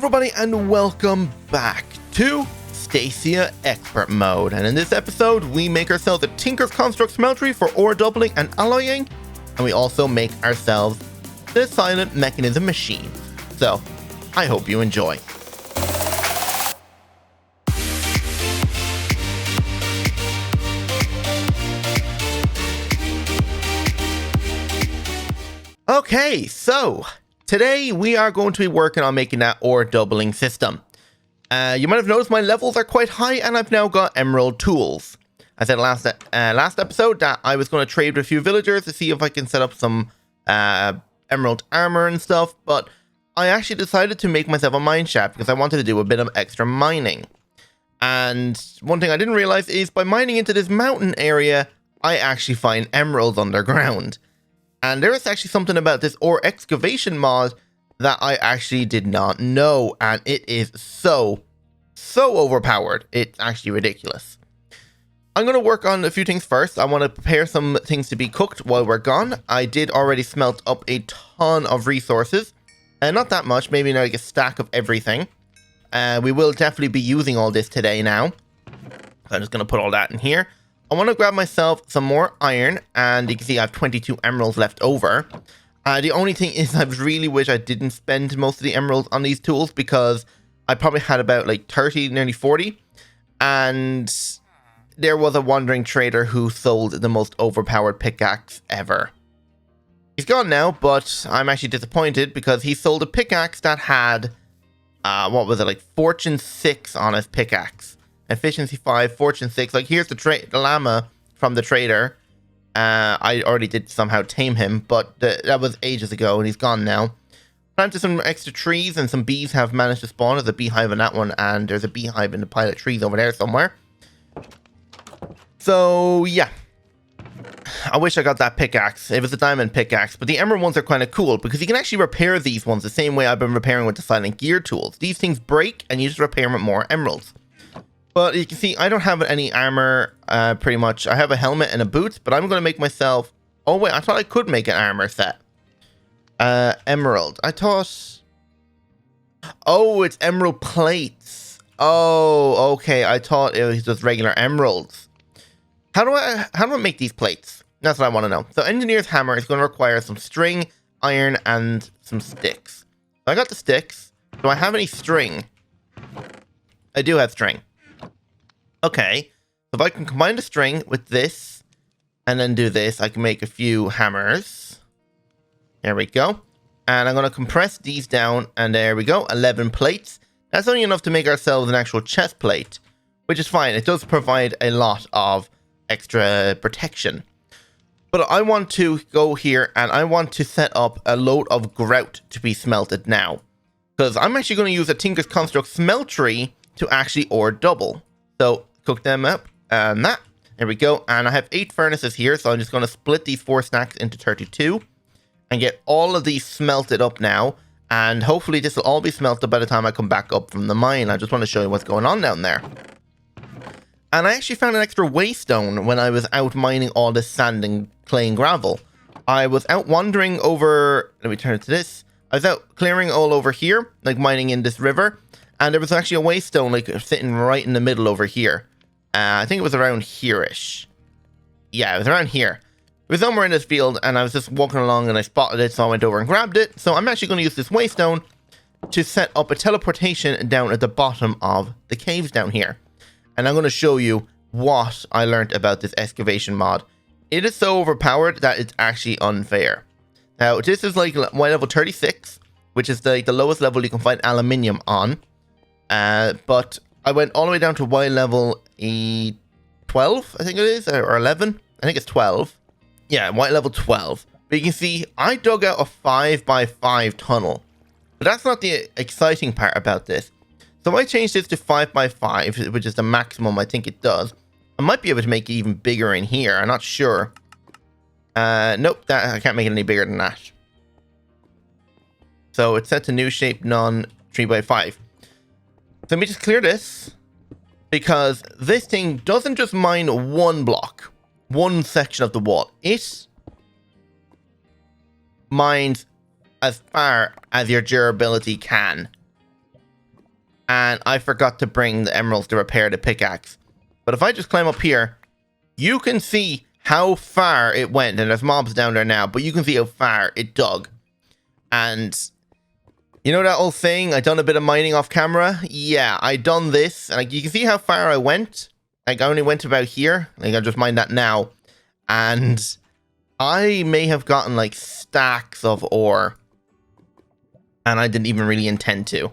everybody, and welcome back to Stacia Expert Mode. And in this episode, we make ourselves a Tinker's Construct Smeltry for ore doubling and alloying, and we also make ourselves the silent Mekanism machine. So, I hope you enjoy. Okay, so today we are going to be working on making that ore doubling system. You might have noticed my levels are quite high and I've now got emerald tools. I said last episode that I was going to trade with a few villagers to see if I can set up some emerald armor and stuff, but I actually decided to make myself a mine shaft because I wanted to do a bit of extra mining. And one thing I didn't realize is by mining into this mountain area, I actually find emeralds underground. And there is actually something about this ore excavation mod that I actually did not know, and it is so overpowered. It's actually ridiculous. I'm going to work on a few things first. I want to prepare some things to be cooked while we're gone. I did already smelt up a ton of resources, and not that much, maybe like a stack of everything. We will definitely be using all this today now. So I'm just going to put all that in here. I want to grab myself some more iron, and you can see I have 22 emeralds left over. The only thing is I really wish I didn't spend most of the emeralds on these tools because I probably had about like 30, nearly 40. And there was a wandering trader who sold the most overpowered pickaxe ever. He's gone now, but I'm actually disappointed because he sold a pickaxe that had, what was it, like Fortune 6 on his pickaxe. Efficiency 5, Fortune 6. Like, here's the llama from the trader. I already did somehow tame him, but that was ages ago, and he's gone now. Planted some extra trees, and some bees have managed to spawn. There's a beehive in that one, and there's a beehive in the pile of trees over there somewhere. So, yeah. I wish I got that pickaxe. It was a diamond pickaxe, but the emerald ones are kind of cool, because you can actually repair these ones the same way I've been repairing with the silent gear tools. These things break, and you just repair them with more emeralds. But you can see I don't have any armor, pretty much. I have a helmet and a boot, but I'm going to make myself... Oh, wait, I thought I could make an armor set. Emerald. I thought... Oh, it's emerald plates. Oh, okay. I thought it was just regular emeralds. How do I make these plates? That's what I want to know. So, engineer's hammer is going to require some string, iron, and some sticks. So I got the sticks. Do I have any string? I do have string. Okay, so if I can combine the string with this, and then do this, I can make a few hammers. There we go. And I'm going to compress these down, and there we go, 11 plates. That's only enough to make ourselves an actual chest plate, which is fine. It does provide a lot of extra protection. But I want to go here, and I want to set up a load of grout to be smelted now. Because I'm actually going to use a Tinker's Construct Smeltry to actually ore double. So, cook them up, and that. There we go. And I have 8 furnaces here, so I'm just going to split these 4 stacks into 32 and get all of these smelted up now. And hopefully this will all be smelted by the time I come back up from the mine. I just want to show you what's going on down there. And I actually found an extra waystone when I was out mining all this sand and clay and gravel. I was out wandering over... Let me turn it to this. I was out clearing all over here, like mining in this river. And there was actually a waystone like sitting right in the middle over here. I think it was around here-ish. Yeah, it was around here. It was somewhere in this field, and I was just walking along, and I spotted it, so I went over and grabbed it. So I'm actually going to use this waystone to set up a teleportation down at the bottom of the caves down here. And I'm going to show you what I learned about this excavation mod. It is so overpowered that it's actually unfair. Now, this is like Y level 36, which is like the lowest level you can find aluminium on. But I went all the way down to Y level 12, I think it is, or 11. I think it's 12. Yeah, Y level 12. But you can see I dug out a 5x5 tunnel. But that's not the exciting part about this. So I changed this to 5x5, which is the maximum I think it does. I might be able to make it even bigger in here. I'm not sure. Nope, I can't make it any bigger than that. So it's set to new shape, none 3x5. So let me just clear this, because this thing doesn't just mine one block, one section of the wall. It mines as far as your durability can. and I forgot to bring the emeralds to repair the pickaxe. But if I just climb up here, you can see how far it went, and there's mobs down there now, but you can see how far it dug. And you know that old saying, I done a bit of mining off camera? Yeah, I done this, and like, you can see how far I went. Like, I only went about here. Like, I just mined that now. And I may have gotten like stacks of ore, and I didn't even really intend to.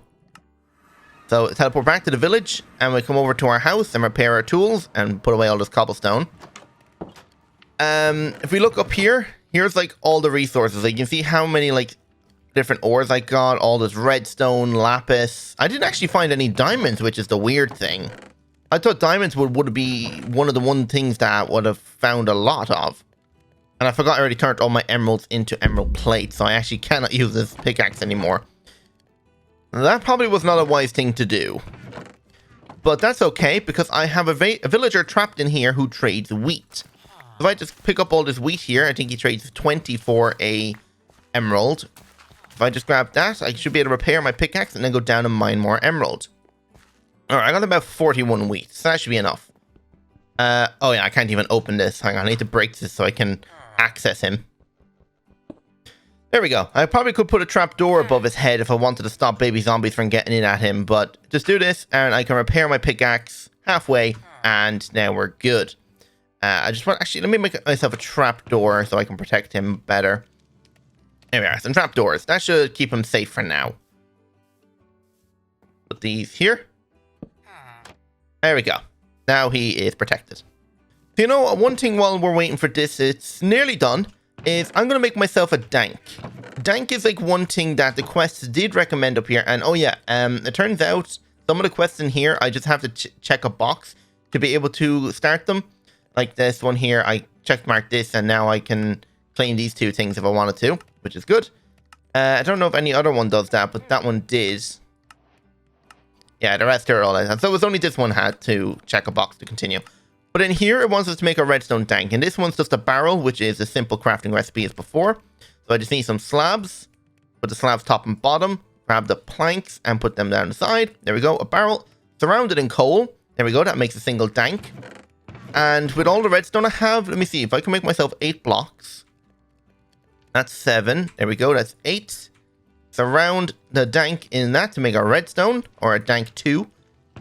So teleport back to the village, and we come over to our house and repair our tools and put away all this cobblestone. If we look up here, here's like all the resources. Like, you can see how many like different ores I got, all this redstone, lapis. I didn't actually find any diamonds, which is the weird thing. I thought diamonds would be one of the things that I would have found a lot of. And I forgot I already turned all my emeralds into emerald plates, so I actually cannot use this pickaxe anymore. That probably was not a wise thing to do. But that's okay, because I have a villager trapped in here who trades wheat. If I just pick up all this wheat here, I think he trades 20 for a emerald. If I just grab that, I should be able to repair my pickaxe and then go down and mine more emerald. Alright, I got about 41 wheat, so that should be enough. Oh yeah, I can't even open this. Hang on, I need to break this so I can access him. There we go. I probably could put a trapdoor above his head if I wanted to stop baby zombies from getting in at him, but just do this and I can repair my pickaxe halfway, and now we're good. I just want, actually, let me make myself a trapdoor so I can protect him better. There we are, some trapdoors. That should keep him safe for now. Put these here. There we go. Now he is protected. So, you know, one thing while we're waiting for this, it's nearly done, is I'm going to make myself a dank. Dank is like one thing that the quests did recommend up here. And oh yeah, it turns out some of the quests in here, I just have to check a box to be able to start them. Like this one here, I checkmarked this, and now I can claim these two things if I wanted to, which is good. I don't know if any other one does that, but that one did. Yeah, the rest are all I had. So it was only this one had to check a box to continue. But in here, it wants us to make a redstone tank. And this one's just a barrel, which is a simple crafting recipe as before. So I just need some slabs. Put the slabs top and bottom. Grab the planks and put them down the side. There we go, a barrel. Surrounded in coal. There we go, that makes a single tank. And with all the redstone I have, let me see if I can make myself 8 blocks. That's 7. There we go, that's 8. Surround the dank in that to make a redstone, or a dank 2.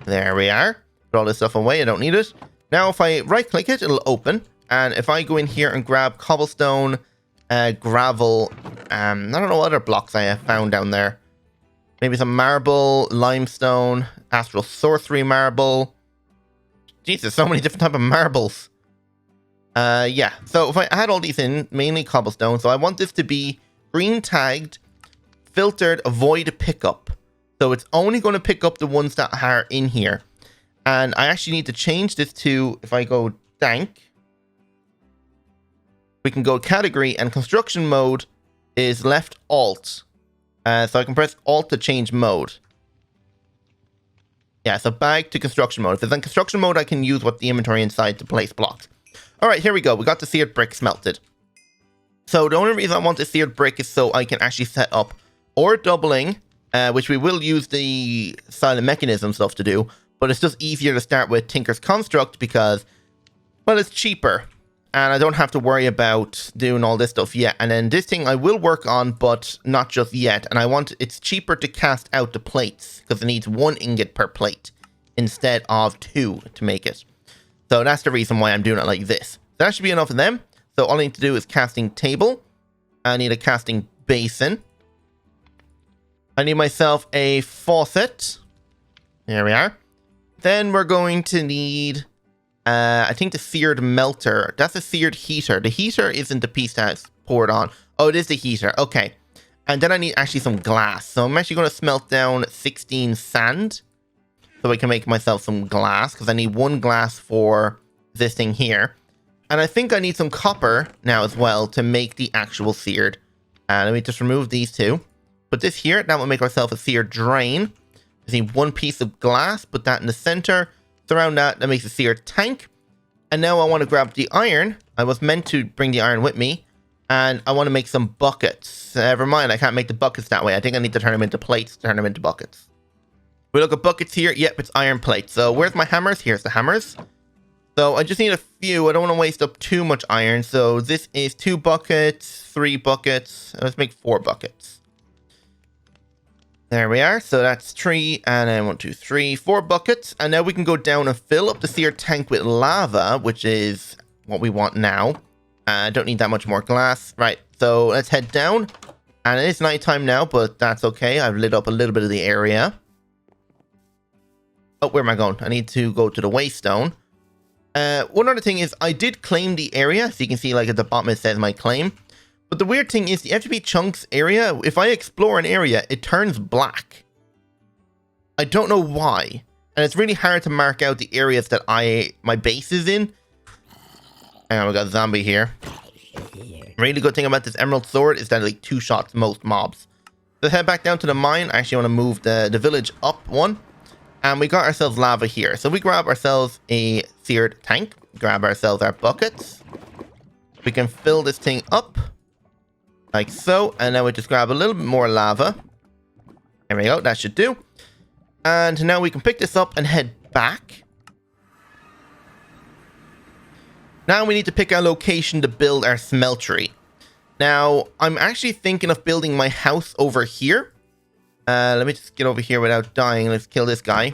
There we are. Put all this stuff away, I don't need it. Now if I right click it, it'll open. And if I go in here and grab cobblestone, gravel, I don't know what other blocks I have found down there. Maybe some marble, limestone, astral sorcery marble. Jesus, so many different type of marbles. Yeah, so if I add all these in, mainly cobblestone, so I want this to be green tagged, filtered, avoid pickup. So it's only going to pick up the ones that are in here. And I actually need to change this to, if I go dank, we can go category, and construction mode is left alt. So I can press alt to change mode. Yeah, so back to construction mode. If it's in construction mode, I can use what the inventory inside to place blocks. Alright, here we go. We got the seared brick smelted. So the only reason I want the seared brick is so I can actually set up ore doubling, which we will use the silent mechanism stuff to do, but it's just easier to start with Tinker's Construct because, well, it's cheaper. And I don't have to worry about doing all this stuff yet. And then this thing I will work on, but not just yet. And it's cheaper to cast out the plates because it needs 1 ingot per plate instead of 2 to make it. So that's the reason why I'm doing it like this. That should be enough of them. So all I need to do is casting table. I need a casting basin. I need myself a faucet. There we are. Then we're going to need, I think, the seared melter. That's a seared heater. The heater isn't the piece that's poured on. Oh, it is the heater. Okay. And then I need actually some glass. So I'm actually going to smelt down 16 sand so I can make myself some glass, because I need 1 glass for this thing here. And I think I need some copper now as well to make the actual seared. Let me just remove these 2. Put this here. That will make myself a seared drain. I need 1 piece of glass. Put that in the center. Surround that. That makes a seared tank. And now I want to grab the iron. I was meant to bring the iron with me. And I want to make some buckets. Never mind, I can't make the buckets that way. I think I need to turn them into plates to turn them into buckets. We look at buckets here. Yep, it's iron plate. So where's my hammers? Here's the hammers. So I just need a few. I don't want to waste up too much iron. So this is 2 buckets, 3 buckets. Let's make 4 buckets. There we are. So that's 3, and then 1, 2, 3, 4 buckets. And now we can go down and fill up the seared tank with lava, which is what we want now. Don't need that much more glass. Right, so let's head down. And it is nighttime now, but that's okay. I've lit up a little bit of the area. Oh, where am I going? I need to go to the waystone. One other thing is I did claim the area. So you can see like at the bottom it says my claim. But the weird thing is the FTP chunks area, if I explore an area, it turns black. I don't know why. And it's really hard to mark out the areas that my base is in. And we got a zombie here. Really good thing about this emerald sword is that it like 2 shots most mobs. Let's head back down to the mine. I actually want to move the village up 1. And we got ourselves lava here. So we grab ourselves a seared tank. Grab ourselves our buckets. We can fill this thing up. Like so. And then we just grab a little bit more lava. There we go. That should do. And now we can pick this up and head back. Now we need to pick our location to build our smeltery. Now, I'm actually thinking of building my house over here. Let me just get over here without dying. Let's kill this guy.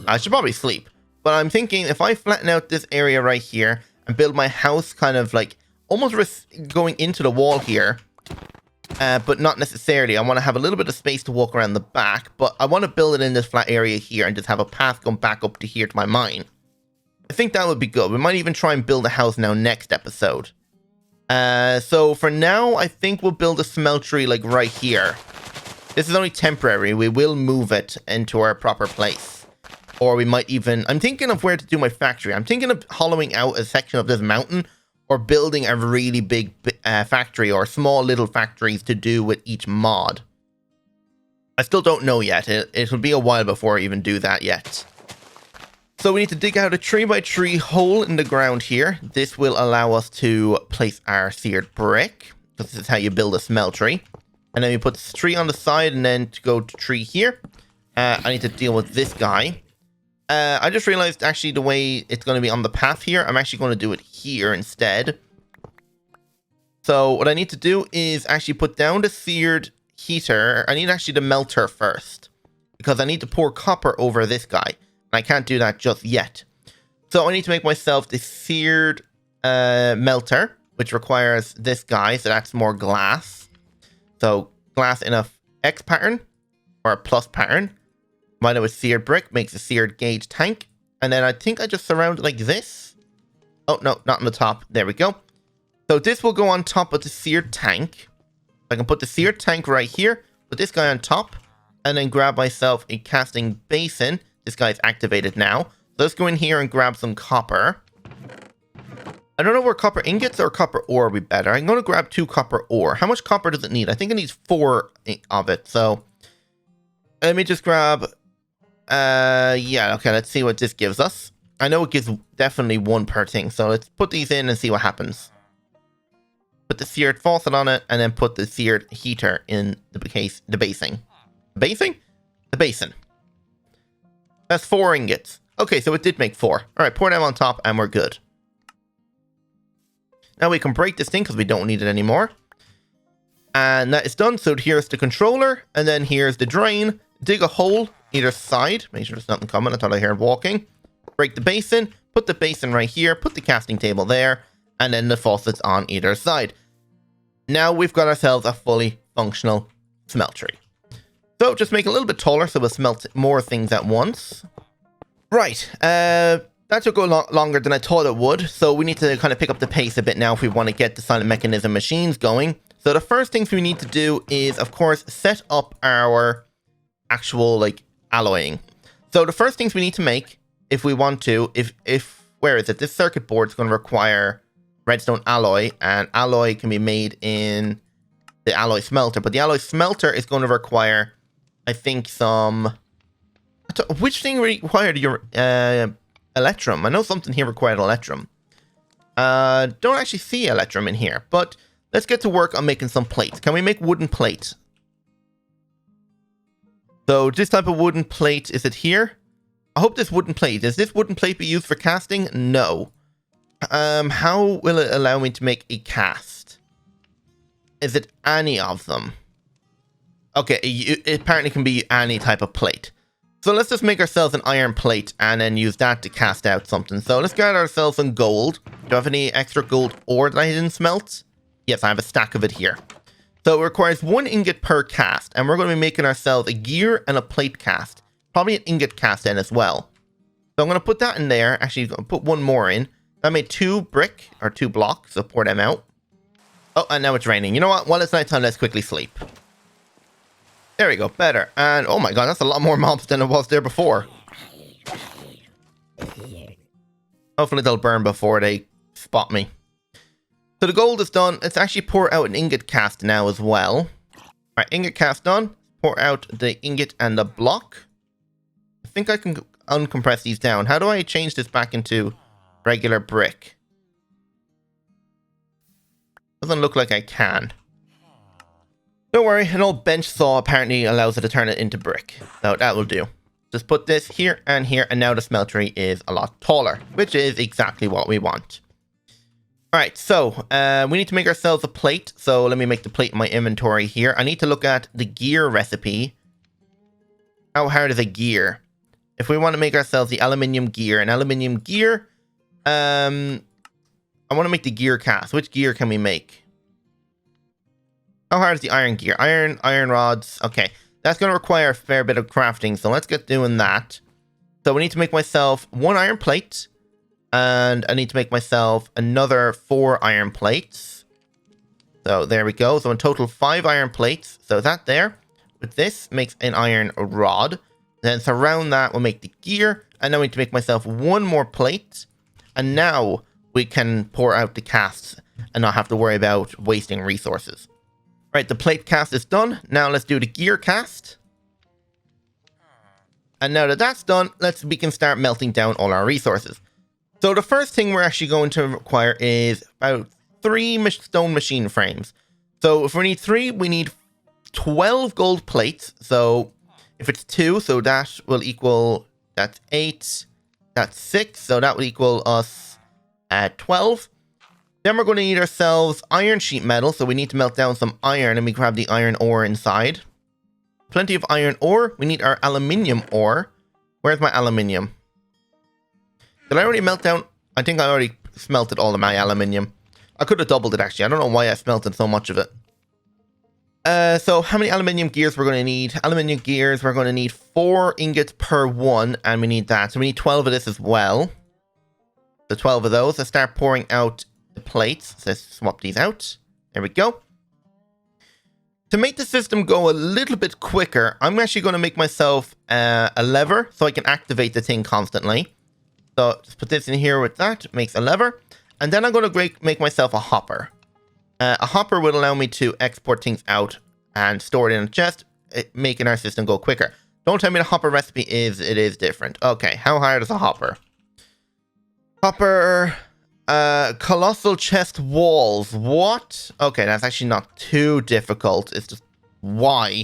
I should probably sleep. But I'm thinking if I flatten out this area right here and build my house kind of like almost going into the wall here. But not necessarily. I want to have a little bit of space to walk around the back. But I want to build it in this flat area here and just have a path going back up to here to my mine. I think that would be good. We might even try and build a house now next episode. So for now, I think we'll build a smeltery like right here. This is only temporary. We will move it into our proper place. Or we might even... I'm thinking of where to do my factory. I'm thinking of hollowing out a section of this mountain or building a really big factory or small little factories to do with each mod. I still don't know yet. It'll be a while before I even do that yet. So we need to dig out a 3x3 hole in the ground here. This will allow us to place our seared brick. This is how you build a smeltery. And then we put 3 on the side and then to go to 3 here. I need to deal with this guy. I just realized actually the way it's going to be on the path here, I'm actually going to do it here instead. So what I need to do is actually put down the seared heater. I need actually the melter first. Because I need to pour copper over this guy. I can't do that just yet. So I need to make myself the seared melter, which requires this guy. So that's more glass. So glass in a X pattern or a plus pattern. Combine it with seared brick, makes a seared gauge tank. And then I think I just surround it like this. Oh, no, not on the top. There we go. So this will go on top of the seared tank. I can put the seared tank right here, put this guy on top, and then grab myself a casting basin. This guy's activated now. So let's go in here and grab some copper. I don't know where copper ingots or copper ore would be better. I'm going to grab 2 copper ore. How much copper does it need? I think it needs 4 of it. So let me just grab... yeah, okay, let's see what this gives us. I know it gives definitely 1 per thing. So let's put these in and see what happens. Put the seared faucet on it and then put the seared heater in the basing. The basing? The basin. That's 4 ingots. Okay, so it did make 4. Alright, pour them on top and we're good. Now we can break this thing because we don't need it anymore. And that is done. So here's the controller. And then here's the drain. Dig a hole either side. Make sure there's nothing coming. I thought I heard walking. Break the basin. Put the basin right here. Put the casting table there. And then the faucets on either side. Now we've got ourselves a fully functional smeltery. So just make it a little bit taller so we'll smelt more things at once. Right, that took a lot longer than I thought it would. So we need to kind of pick up the pace a bit now if we want to get the silent mechanism machines going. So the first things we need to do is, of course, set up our actual like alloying. So the first things we need to make, if we want to, where is it? This circuit board is going to require Redstone Alloy, and alloy can be made in the alloy smelter. But the alloy smelter is going to require... I think some... Which thing required your electrum? I know something here required electrum. Don't actually see electrum in here, but let's get to work on making some plates. Can we make wooden plates? So this type of wooden plate, is it here? I hope this wooden plate. Is this wooden plate be used for casting? No. How will it allow me to make a cast? Is it any of them? Okay, it apparently can be any type of plate. So let's just make ourselves an iron plate and then use that to cast out something. So let's get ourselves some gold. Do I have any extra gold ore that I didn't smelt? Yes, I have a stack of it here. So it requires 1 ingot per cast, and we're going to be making ourselves a gear and a plate cast. Probably an ingot cast in as well. So I'm going to put that in there. Actually, I'm going to put 1 more in. I made 2 brick, or 2 blocks, so pour them out. Oh, and now it's raining. You know what? While it's nighttime, let's quickly sleep. There we go, better. And oh my god, that's a lot more mobs than it was there before. Hopefully they'll burn before they spot me. So the gold is done. Let's actually pour out an ingot cast now as well. Alright, ingot cast done. Pour out the ingot and the block. I think I can uncompress these down. How do I change this back into regular brick? Doesn't look like I can. Don't worry, an old bench saw apparently allows it to turn it into brick. So that will do. Just put this here, and now the smeltery is a lot taller, which is exactly what we want. Alright, so we need to make ourselves a plate. So let me make the plate in my inventory here. I need to look at the gear recipe. How hard is a gear? If we want to make ourselves the aluminium gear, I want to make the gear cast. Which gear can we make? How hard is the iron gear? Iron rods. Okay, that's going to require a fair bit of crafting, so let's get doing that. So we need to make myself 1 iron plate, and I need to make myself another 4 iron plates. So there we go. So in total 5 iron plates. So that there, with this, makes an iron rod. Then surround that, we'll make the gear, and then we need to make myself 1 more plate, and now we can pour out the casts and not have to worry about wasting resources. Right, the plate cast is done. Now let's do the gear cast. And now that that's done, we can start melting down all our resources. So the first thing we're actually going to require is about 3 stone machine frames. So if we need 3, we need 12 gold plates. So if it's 2, so that will equal, that's 8, that's 6. So that will equal us 12. Then we're going to need ourselves iron sheet metal, so we need to melt down some iron, and we grab the iron ore inside. Plenty of iron ore. We need our aluminium ore. Where's my aluminium? Did I already melt down? I think I already smelted all of my aluminium. I could have doubled it, actually. I don't know why I smelted so much of it. So how many aluminium gears we're going to need? Aluminium gears, we're going to need 4 ingots per 1, and we need that. So we need 12 of this as well. So 12 of those. Let's start pouring out the plates. So let's swap these out. There we go. To make the system go a little bit quicker, I'm actually going to make myself a lever so I can activate the thing constantly. So just put this in here with that. Makes a lever. And then I'm going to make myself a hopper. A hopper would allow me to export things out and store it in a chest, making our system go quicker. Don't tell me the hopper recipe is, it is different. Okay, how hard is a hopper? Hopper, colossal chest walls. What? Okay, that's actually not too difficult. It's just, why?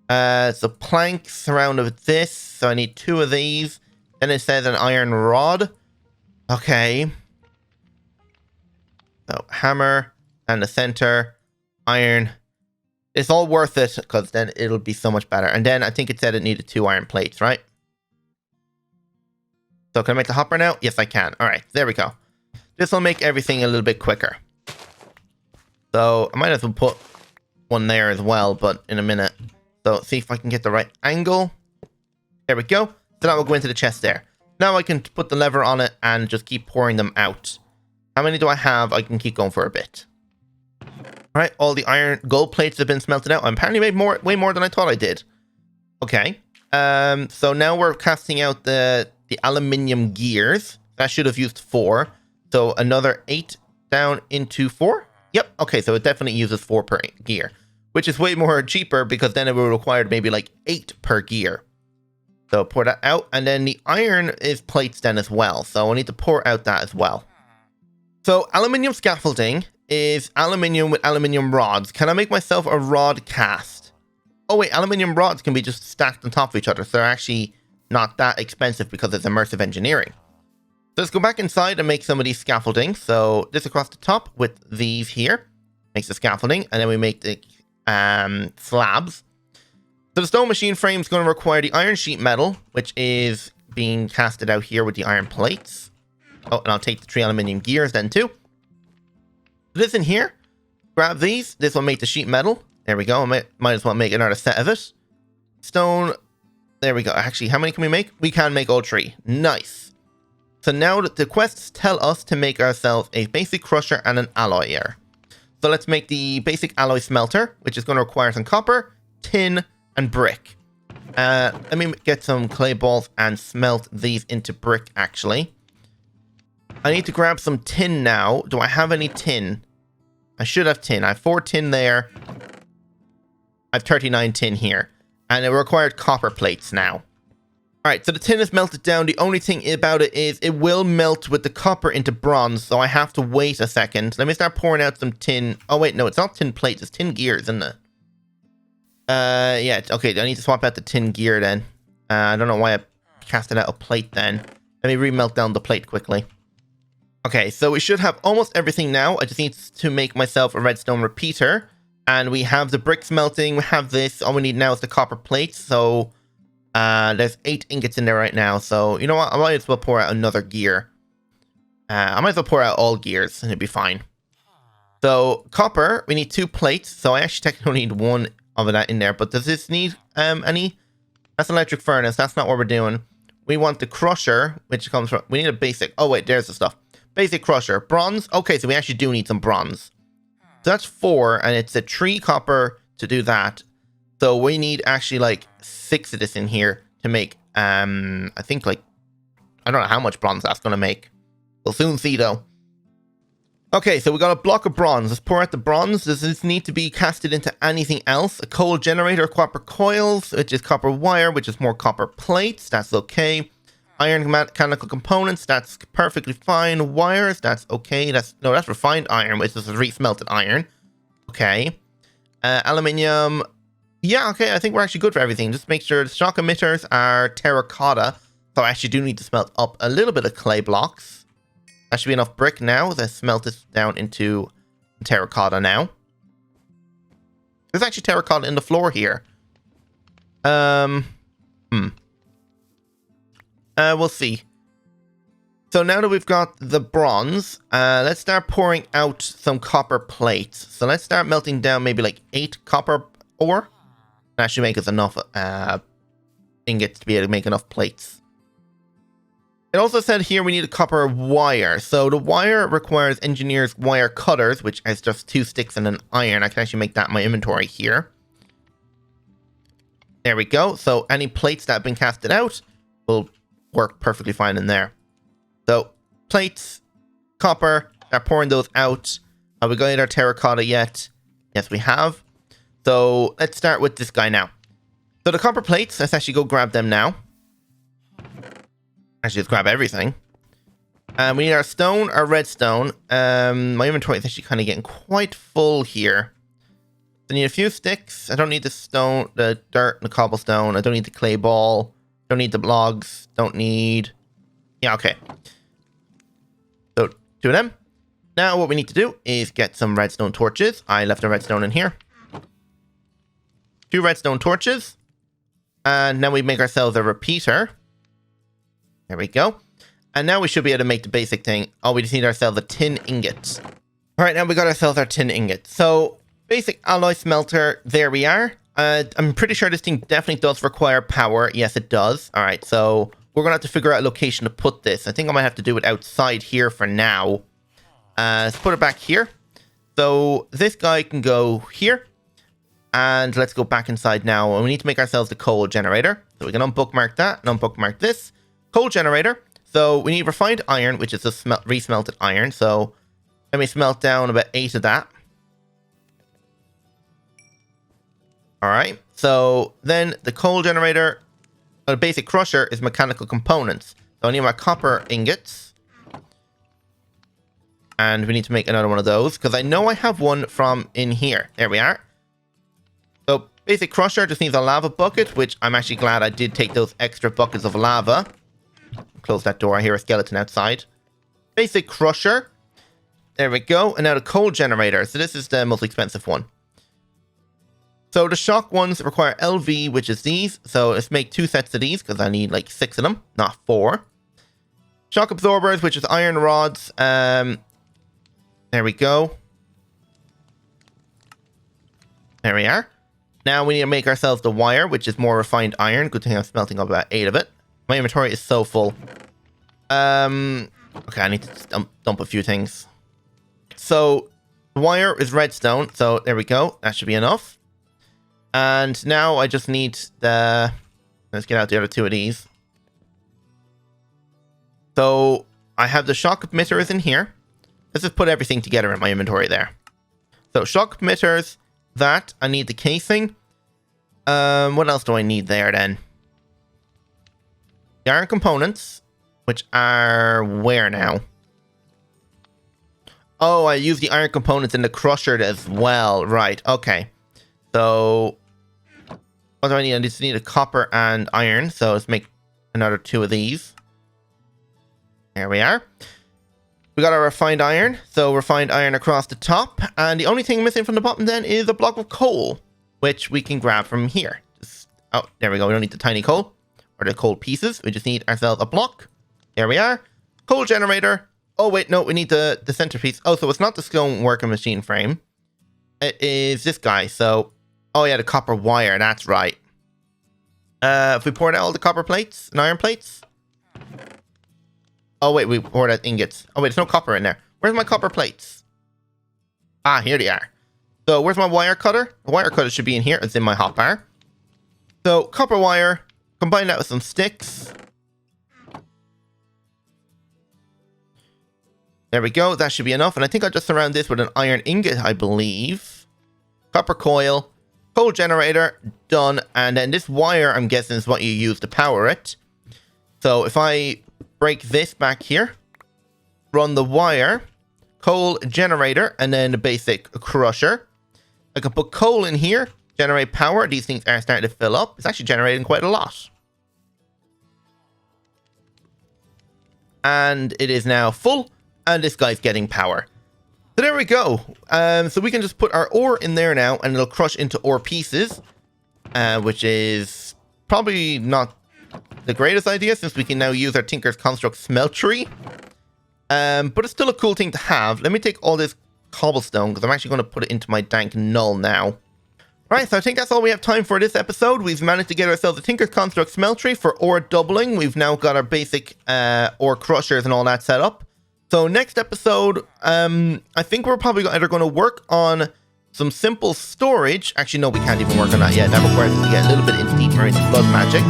So planks surrounded with this. So I need 2 of these. Then it says an iron rod. Okay. So hammer and the center, iron. It's all worth it because then it'll be so much better. And then I think it said it needed 2 iron plates, right? So can I make the hopper now? Yes, I can. All right, there we go. This will make everything a little bit quicker. So I might as well put one there as well, but in a minute. So see if I can get the right angle. There we go. So now we'll go into the chest there. Now I can put the lever on it and just keep pouring them out. How many do I have? I can keep going for a bit. Alright, all the iron gold plates have been smelted out. I apparently made way more than I thought I did. Okay. So now we're casting out the aluminium gears. That should have used 4. So another 8 down into 4. Yep. Okay, so it definitely uses 4 per gear. Which is way more cheaper because then it would require maybe like 8 per gear. So pour that out. And then the iron is plates then as well. So I need to pour out that as well. So aluminium scaffolding is aluminium with aluminium rods. Can I make myself a rod cast? Oh wait, aluminium rods can be just stacked on top of each other. So they're actually not that expensive because it's immersive engineering. So let's go back inside and make some of these scaffolding. So this across the top with these here makes the scaffolding. And then we make the slabs. So the stone machine frame is going to require the iron sheet metal, which is being casted out here with the iron plates. Oh, and I'll take the 3 aluminium gears then too. This in here, grab these. This will make the sheet metal. There we go. I might as well make another set of it. Stone. There we go. Actually, how many can we make? We can make all 3. Nice. So now the quests tell us to make ourselves a basic crusher and an alloy here. So let's make the basic alloy smelter, which is going to require some copper, tin, and brick. Let me get some clay balls and smelt these into brick, actually. I need to grab some tin now. Do I have any tin? I should have tin. I have 4 tin there. I have 39 tin here. And it required copper plates now. Alright, so the tin is melted down. The only thing about it is it will melt with the copper into bronze, so I have to wait a second. Let me start pouring out some tin. Oh wait, no, it's not tin plates, it's tin gears, isn't it? Yeah, okay, I need to swap out the tin gear then. I don't know why I casted out a plate then. Let me remelt down the plate quickly. Okay, so we should have almost everything now. I just need to make myself a redstone repeater. And we have the brick smelting, we have this. All we need now is the copper plates, so there's 8 ingots in there right now. So, you know what, I might as well pour out another gear. I might as well pour out all gears and it'll be fine. So, copper, we need 2 plates. So I actually technically need 1 of that in there. But does this need any? That's electric furnace, that's not what we're doing. We want the crusher, which comes from, we need a basic, oh wait, there's the stuff. Basic crusher, bronze, okay, so we actually do need some bronze. So that's 4, and it's a 3 copper to do that. So we need actually like 6 of this in here to make, I think like, I don't know how much bronze that's going to make. We'll soon see though. Okay, so we got a block of bronze. Let's pour out the bronze. Does this need to be casted into anything else? A coal generator, copper coils, which is copper wire, which is more copper plates. That's okay. Iron mechanical components, that's perfectly fine. Wires, that's okay. That's refined iron, which is re-smelted iron. Okay. Aluminium. Yeah, okay, I think we're actually good for everything. Just make sure the shock emitters are terracotta. So I actually do need to smelt up a little bit of clay blocks. That should be enough brick now. Let's smelt this down into terracotta now. There's actually terracotta in the floor here. We'll see. So now that we've got the bronze, let's start pouring out some copper plates. So let's start melting down maybe like 8 copper ore. That should make us enough ingots to be able to make enough plates. It also said here we need a copper wire. So the wire requires engineer's wire cutters, which has just 2 sticks and an iron. I can actually make that in my inventory here. There we go. So any plates that have been casted out will work perfectly fine in there. So plates, copper, start pouring those out. Have we got our terracotta yet? Yes, we have. So let's start with this guy now. So the copper plates, let's actually go grab them now. Actually, let's grab everything. We need our stone, our redstone. My inventory is actually kind of getting quite full here. I need a few sticks. I don't need the stone, the dirt, and the cobblestone. I don't need the clay ball. Don't need the logs. Don't need... Yeah, okay. So, 2 of them. Now what we need to do is get some redstone torches. I left a redstone in here. 2 redstone torches. And now we make ourselves a repeater. There we go. And now we should be able to make the basic thing. Oh, we just need ourselves a tin ingot. Alright, now we got ourselves our tin ingot. So, basic alloy smelter. There we are. I'm pretty sure this thing definitely does require power. Yes, it does. Alright, so we're going to have to figure out a location to put this. I think I might have to do it outside here for now. Let's put it back here. So this guy can go here. And let's go back inside now. And we need to make ourselves the coal generator. So we can unbookmark that and unbookmark this. Coal generator. So we need refined iron, which is a re-smelted iron. So let me smelt down about 8 of that. Alright, so then the coal generator, the basic crusher is mechanical components. So I need my copper ingots. And we need to make another one of those, because I know I have one from in here. There we are. So Basic crusher just needs a lava bucket, which I'm actually glad I did take those extra buckets of lava. Close that door. I hear a skeleton outside. Basic crusher. There we go. And now the coal generator. So this is the most expensive one. So the shock ones require LV, which is these. So let's make 2 sets of these because I need like 6 of them, not 4. Shock absorbers, which is iron rods. There we go. There we are. Now we need to make ourselves the wire, which is more refined iron. Good thing I'm smelting up about 8 of it. My inventory is so full. Okay, I need to dump a few things. So the wire is redstone. So there we go. That should be enough. And now I just need the... Let's get out the other 2 of these. So I have the shock emitters in here. Let's just put everything together in my inventory there. So shock emitters... That, I need the casing. What else do I need there then? The iron components, which are where now? Oh, I use the iron components in the crusher as well. Right, okay. So, what do I need? I just need a copper and iron. So let's make another 2 of these. There we are. We got our refined iron, so refined iron across the top, and the only thing missing from the bottom then is a block of coal, which we can grab from here. Oh, there we go. We don't need the tiny coal, or the coal pieces. We just need ourselves a block. There we are. Coal generator. Oh, wait, no, we need the centerpiece. Oh, so it's not the stone working machine frame. It is this guy, so... Oh, yeah, the copper wire, that's right. If we poured out all the copper plates and iron plates... Oh, wait, we poured out ingots. Oh, wait, there's no copper in there. Where's my copper plates? Ah, here they are. So, where's my wire cutter? The wire cutter should be in here. It's in my hotbar. So, copper wire. Combine that with some sticks. There we go. That should be enough. And I think I'll just surround this with an iron ingot, I believe. Copper coil. Coal generator. Done. And then this wire, I'm guessing, is what you use to power it. So, if I... break this back here, run the wire, coal generator, and then the basic crusher. I can put coal in here, generate power. These things are starting to fill up. It's actually generating quite a lot. And it is now full, and this guy's getting power. So there we go. So we can just put our ore in there now, and it'll crush into ore pieces, which is probably not the greatest idea, since we can now use our Tinker's Construct Smeltry. But it's still a cool thing to have. Let me take all this cobblestone, because I'm actually going to put it into my dank null now. Right, so I think that's all we have time for this episode. We've managed to get ourselves a Tinker's Construct Smeltry for ore doubling. We've now got our basic ore crushers and all that set up. So next episode, I think we're probably either going to work on some simple storage. Actually, no, we can't even work on that yet. That requires us to get a little bit deeper into blood magic.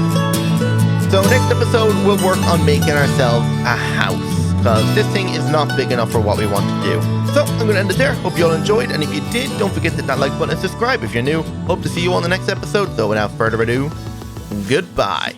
So next episode, we'll work on making ourselves a house, because this thing is not big enough for what we want to do. So I'm going to end it there. Hope you all enjoyed, and if you did, don't forget to hit that like button and subscribe if you're new. Hope to see you on the next episode. So without further ado, goodbye.